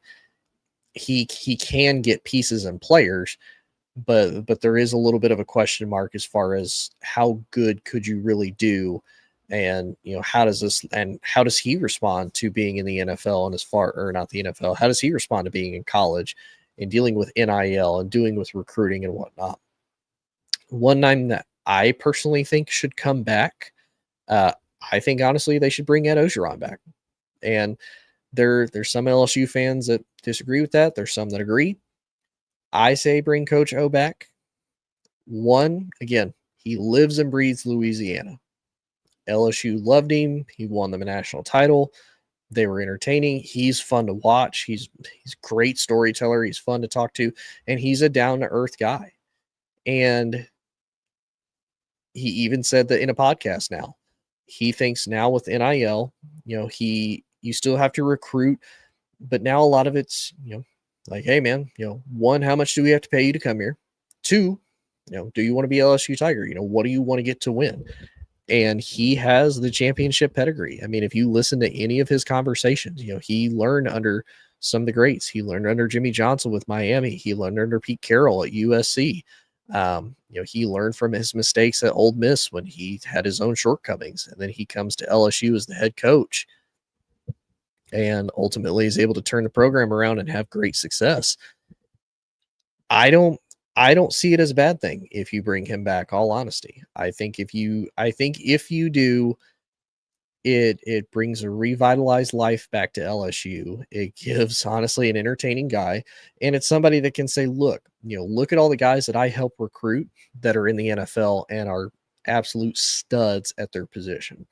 he can get pieces and players, but there is a little bit of a question mark as far as how good could you really do, and how does he respond to being in the NFL, and not the NFL, how does he respond to being in college and dealing with NIL and doing with recruiting and whatnot. One name that I personally think should come back, I think honestly they should bring Ed Orgeron back, and there's some LSU fans that disagree with that. There's some that agree. I say bring Coach O back. One, again, he lives and breathes Louisiana. LSU loved him. He won them a national title. They were entertaining. He's fun to watch. He's a great storyteller. He's fun to talk to, and he's a down-to-earth guy. And he even said that in a podcast now. He thinks now with NIL, you still have to recruit, but now a lot of it's, like, hey man, one, how much do we have to pay you to come here? Two, do you want to be LSU Tiger? What do you want to get to win? And he has the championship pedigree. I mean, if you listen to any of his conversations, he learned under some of the greats. He learned under Jimmy Johnson with Miami. He learned under Pete Carroll at USC. He learned from his mistakes at Ole Miss when he had his own shortcomings, and then he comes to LSU as the head coach, and ultimately is able to turn the program around and have great success. I don't see it as a bad thing if you bring him back, all honesty. I think if you do, It brings a revitalized life back to LSU. It gives honestly an entertaining guy, and it's somebody that can say, look, look at all the guys that I help recruit that are in the NFL and are absolute studs at their position.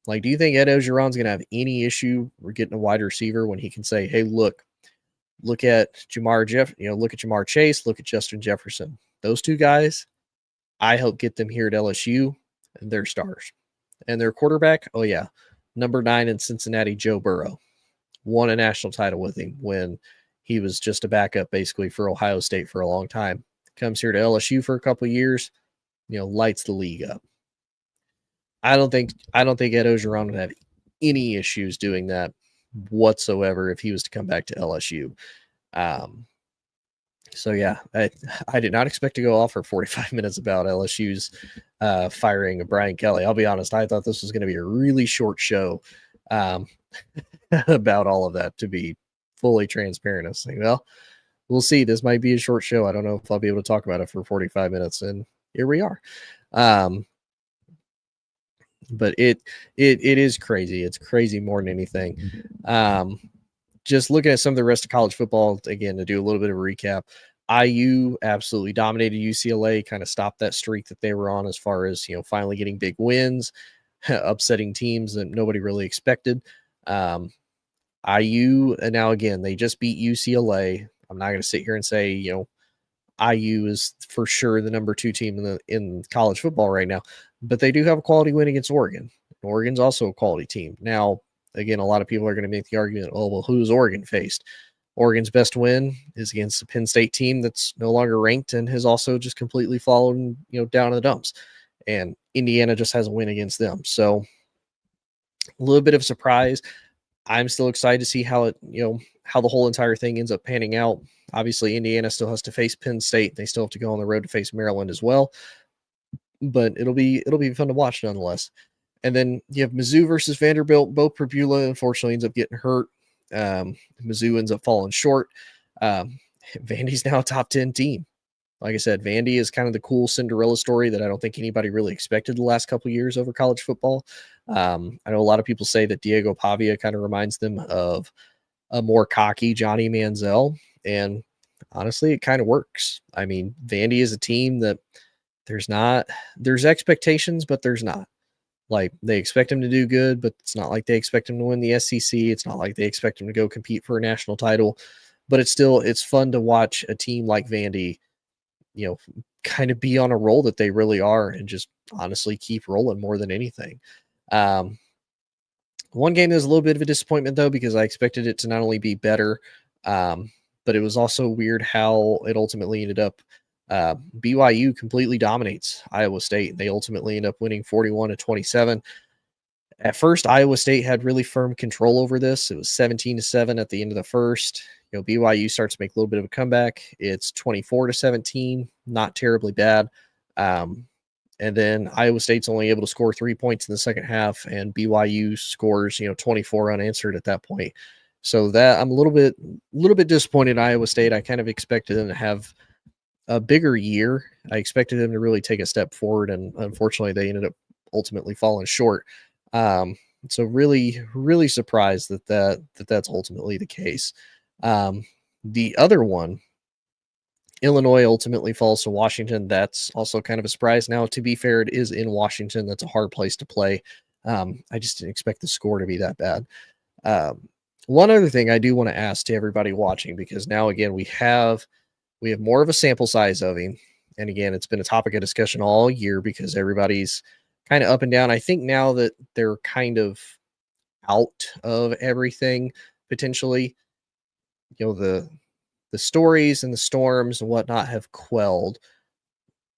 Like, do you think Ed Ogeron's going to have any issue getting a wide receiver when he can say, hey, look at look at Jamar Chase, look at Justin Jefferson. Those two guys, I help get them here at LSU, and they're stars. And their quarterback, oh yeah, number 9 in Cincinnati, Joe Burrow, won a national title with him when he was just a backup basically for Ohio State for a long time. Comes here to LSU for a couple of years, lights the league up. I don't think Ed Ogeron would have any issues doing that whatsoever if he was to come back to LSU. So yeah, I did not expect to go off for 45 minutes about LSU's firing of Brian Kelly. I'll be honest, I thought this was going to be a really short show about all of that, to be fully transparent. I was like, well, we'll see. This might be a short show. I don't know if I'll be able to talk about it for 45 minutes, and here we are. But it is crazy. It's crazy more than anything. Just looking at some of the rest of college football, again, to do a little bit of a recap, IU absolutely dominated UCLA, kind of stopped that streak that they were on as far as, finally getting big wins, upsetting teams that nobody really expected. IU, and now again, they just beat UCLA. I'm not going to sit here and say, IU is for sure the number 2 team in college football right now, but they do have a quality win against Oregon. Oregon's also a quality team. Now, again, a lot of people are going to make the argument, oh, well, who's Oregon faced? Oregon's best win is against the Penn State team that's no longer ranked and has also just completely fallen, down in the dumps. And Indiana just has a win against them. So a little bit of a surprise. I'm still excited to see how how the whole entire thing ends up panning out. Obviously, Indiana still has to face Penn State. They still have to go on the road to face Maryland as well. But it'll be fun to watch nonetheless. And then you have Mizzou versus Vanderbilt. Bo Pribula, unfortunately, ends up getting hurt. Mizzou ends up falling short. Vandy's now a top 10 team. Like I said, Vandy is kind of the cool Cinderella story that I don't think anybody really expected the last couple of years over college football. I know a lot of people say that Diego Pavia kind of reminds them of a more cocky Johnny Manziel, and honestly, it kind of works. I mean, Vandy is a team that there's expectations, but there's not. Like, they expect him to do good, but it's not like they expect him to win the SEC. It's not like they expect him to go compete for a national title, but it's fun to watch a team like Vandy, kind of be on a roll that they really are and just honestly keep rolling more than anything. One game that was a little bit of a disappointment, though, because I expected it to not only be better, but it was also weird how it ultimately ended up. BYU completely dominates Iowa State. They ultimately end up winning 41-27. At first, Iowa State had really firm control over this. It was 17-7 at the end of the first. BYU starts to make a little bit of a comeback. It's 24-17, not terribly bad. And then Iowa State's only able to score 3 points in the second half, and BYU scores, 24 unanswered at that point. So that I'm a little bit disappointed in Iowa State. I kind of expected them to have a bigger year. I expected them to really take a step forward, and unfortunately, they ended up ultimately falling short. So really, really surprised that's ultimately the case. The other one, Illinois ultimately falls to Washington. That's also kind of a surprise. Now, to be fair, it is in Washington. That's a hard place to play. I just didn't expect the score to be that bad. One other thing I do want to ask to everybody watching, because now again we have more of a sample size of him, and again it's been a topic of discussion all year because everybody's kind of up and down. I think now that they're kind of out of everything potentially, the stories and the storms and whatnot have quelled.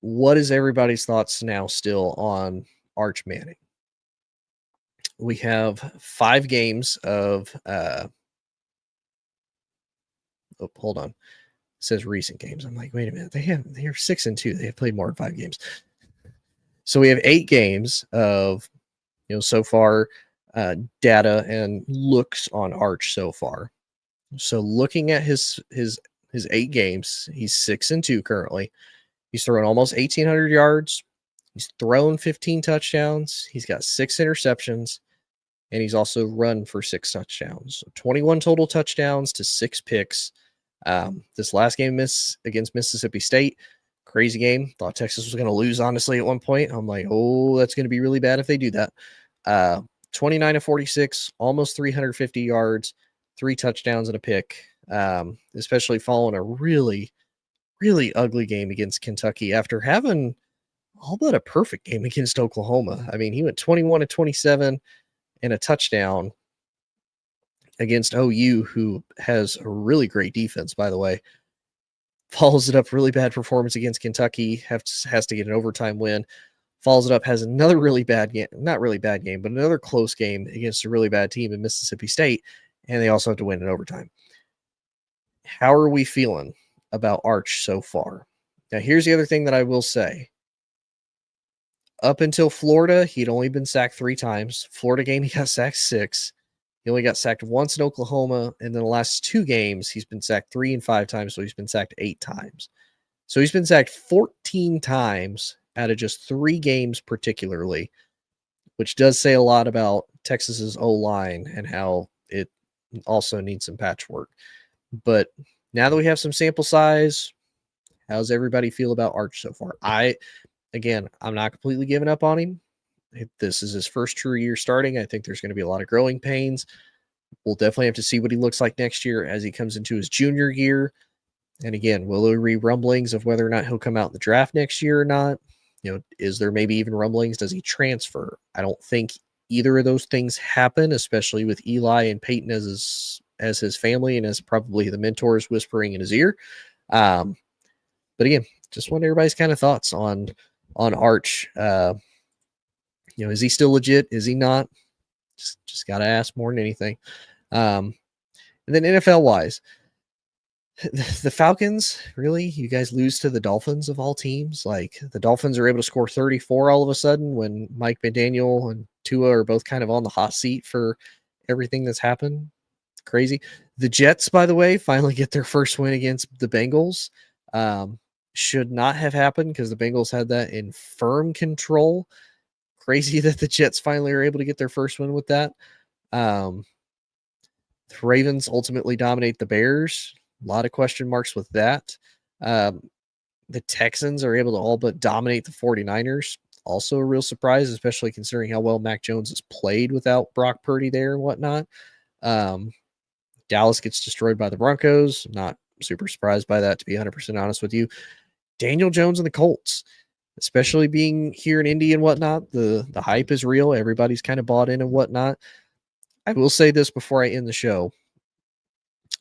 What is everybody's thoughts now still on Arch Manning? We have 5 games of hold on. It says recent games. I'm like, wait a minute. They are 6-2. They have played more than 5 games. So we have 8 games of so far data and looks on Arch so far. So looking at his 8 games, he's 6-2 currently. He's throwing almost 1,800 yards. He's thrown 15 touchdowns. He's got 6 interceptions. and he's also run for 6 touchdowns. So 21 total touchdowns to 6 picks. This last game against Mississippi State, crazy game. Thought Texas was going to lose, honestly, at one point. I'm like, oh, that's going to be really bad if they do that. 29 of 46, almost 350 yards, 3 touchdowns and a pick, especially following a really, really ugly game against Kentucky after having all but a perfect game against Oklahoma. I mean, he went 21 to 27 and a touchdown against OU, who has a really great defense, by the way. Follows it up, really bad performance against Kentucky, has to get an overtime win. Follows it up, has another really bad game, not really bad game, but another close game against a really bad team in Mississippi State, and they also have to win in overtime. How are we feeling about Arch so far? Now, here's the other thing that I will say. Up until Florida, he'd only been sacked 3 times. Florida game, he got sacked 6. He only got sacked once in Oklahoma, and then the last 2 games, he's been sacked 3 and 5 times, so he's been sacked 8 times. So he's been sacked 14 times out of just 3 games particularly, which does say a lot about Texas's O-line and how it also needs some patchwork. But now that we have some sample size, how's everybody feel about Arch so far? Again, I'm not completely giving up on him. This is his first true year starting. I think there's going to be a lot of growing pains. We'll definitely have to see what he looks like next year as he comes into his junior year. And again, will there be rumblings of whether or not he'll come out in the draft next year or not? Is there maybe even rumblings? Does he transfer? I don't think either of those things happen, especially with Eli and Peyton as his family and as probably the mentors whispering in his ear. But again, just want everybody's kind of thoughts on Arch. Is he still legit? Is he not? Just got to ask more than anything. And then NFL wise, the Falcons, really? You guys lose to the Dolphins of all teams? Like, the Dolphins are able to score 34 all of a sudden when Mike McDaniel and Tua are both kind of on the hot seat for everything that's happened. Crazy. The Jets, by the way, finally get their first win against the Bengals. Should not have happened because the Bengals had that in firm control. Crazy that the Jets finally are able to get their first win with that. The Ravens ultimately dominate the Bears. A lot of question marks with that. The Texans are able to all but dominate the 49ers. Also a real surprise, especially considering how well Mac Jones has played without Brock Purdy there and whatnot. Dallas gets destroyed by the Broncos. Not super surprised by that, to be 100% honest with you. Daniel Jones and the Colts, especially being here in Indy and whatnot, the hype is real. Everybody's kind of bought in and whatnot. I will say this before I end the show.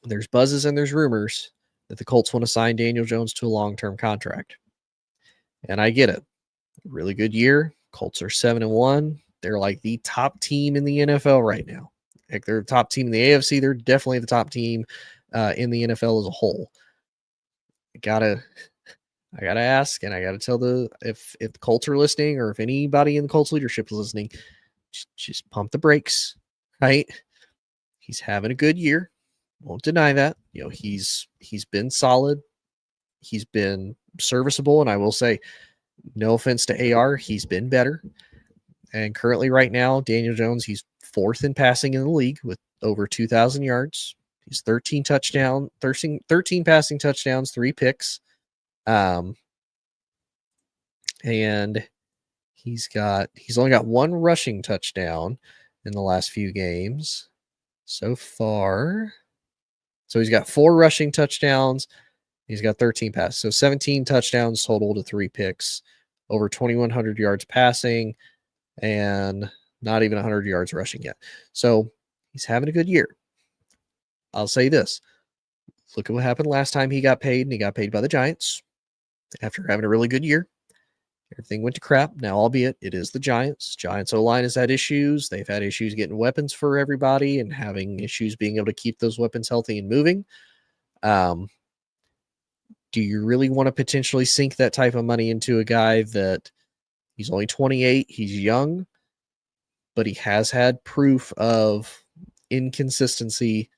There's buzzes and there's rumors that the Colts want to sign Daniel Jones to a long-term contract. And I get it. Really good year. Colts are 7-1. They're like the top team in the NFL right now. Like, they're the top team in the AFC. They're definitely the top team in the NFL as a whole. I gotta ask, and I gotta tell if the Colts are listening, or if anybody in the Colts leadership is listening, just pump the brakes, right? He's having a good year. Won't deny that. He's been solid. He's been serviceable, and I will say, no offense to AR, he's been better. And currently, right now, Daniel Jones, he's 4th in passing in the league with over 2,000 yards. He's 13 passing touchdowns, 3 picks. And he's only got 1 rushing touchdown in the last few games so far. So he's got 4 rushing touchdowns. He's got 13 passes. So 17 touchdowns total to 3 picks, over 2,100 yards passing, and not even 100 yards rushing yet. So he's having a good year. I'll say this. Look at what happened last time he got paid, and he got paid by the Giants after having a really good year. Everything went to crap. Now, albeit it is the Giants. Giants O-line has had issues. They've had issues getting weapons for everybody and having issues being able to keep those weapons healthy and moving. Do you really want to potentially sink that type of money into a guy that he's only 28, he's young, but he has had proof of inconsistency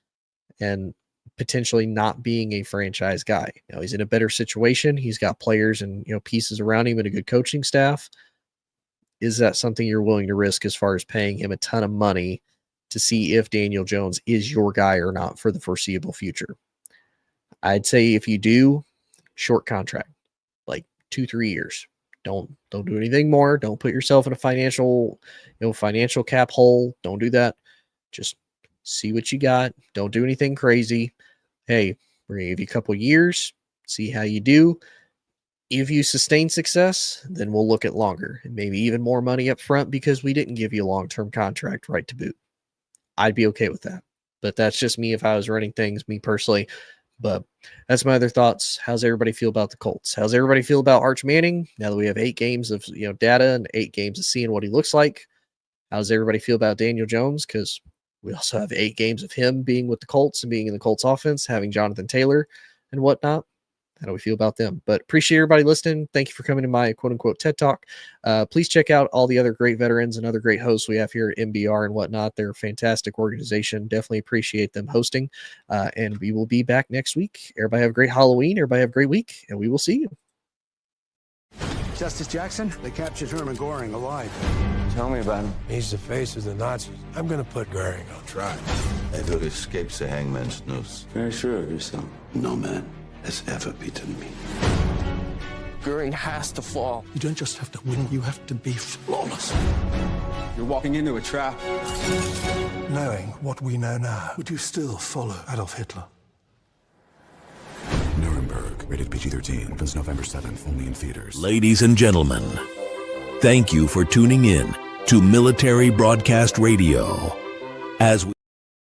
and potentially not being a franchise guy? He's in a better situation. He's got players and pieces around him and a good coaching staff. Is that something you're willing to risk as far as paying him a ton of money to see if Daniel Jones is your guy or not for the foreseeable future. I'd say if you do, short contract, like 2-3 years. Don't do anything more. Don't put yourself in a financial cap hole. Don't do that. Just see what you got. Don't do anything crazy. Hey, we're gonna give you a couple years, see how you do. If you sustain success, then we'll look at longer and maybe even more money up front because we didn't give you a long-term contract right to boot. I'd be okay with that. But that's just me if I was running things, me personally. But that's my other thoughts. How's everybody feel about the Colts? How's everybody feel about Arch Manning? Now that we have 8 games of data and 8 games of seeing what he looks like. How's everybody feel about Daniel Jones? Because we also have 8 games of him being with the Colts and being in the Colts offense, having Jonathan Taylor and whatnot. How do we feel about them? But appreciate everybody listening. Thank you for coming to my quote-unquote TED Talk. Please check out all the other great veterans and other great hosts we have here at MBR and whatnot. They're a fantastic organization. Definitely appreciate them hosting. And we will be back next week. Everybody have a great Halloween. Everybody have a great week. And we will see you. Justice Jackson, they captured Herman Goring alive. Tell me about him. He's the face of the Nazis. I'm going to put Goering on trial. Edward escapes the hangman's noose. Very sure of yourself. No man has ever beaten me. Goering has to fall. You don't just have to win, you have to be flawless. You're walking into a trap. Knowing what we know now, would you still follow Adolf Hitler? Nuremberg, rated PG-13, opens November 7th, only in theaters. Ladies and gentlemen, thank you for tuning in to Military Broadcast Radio. As we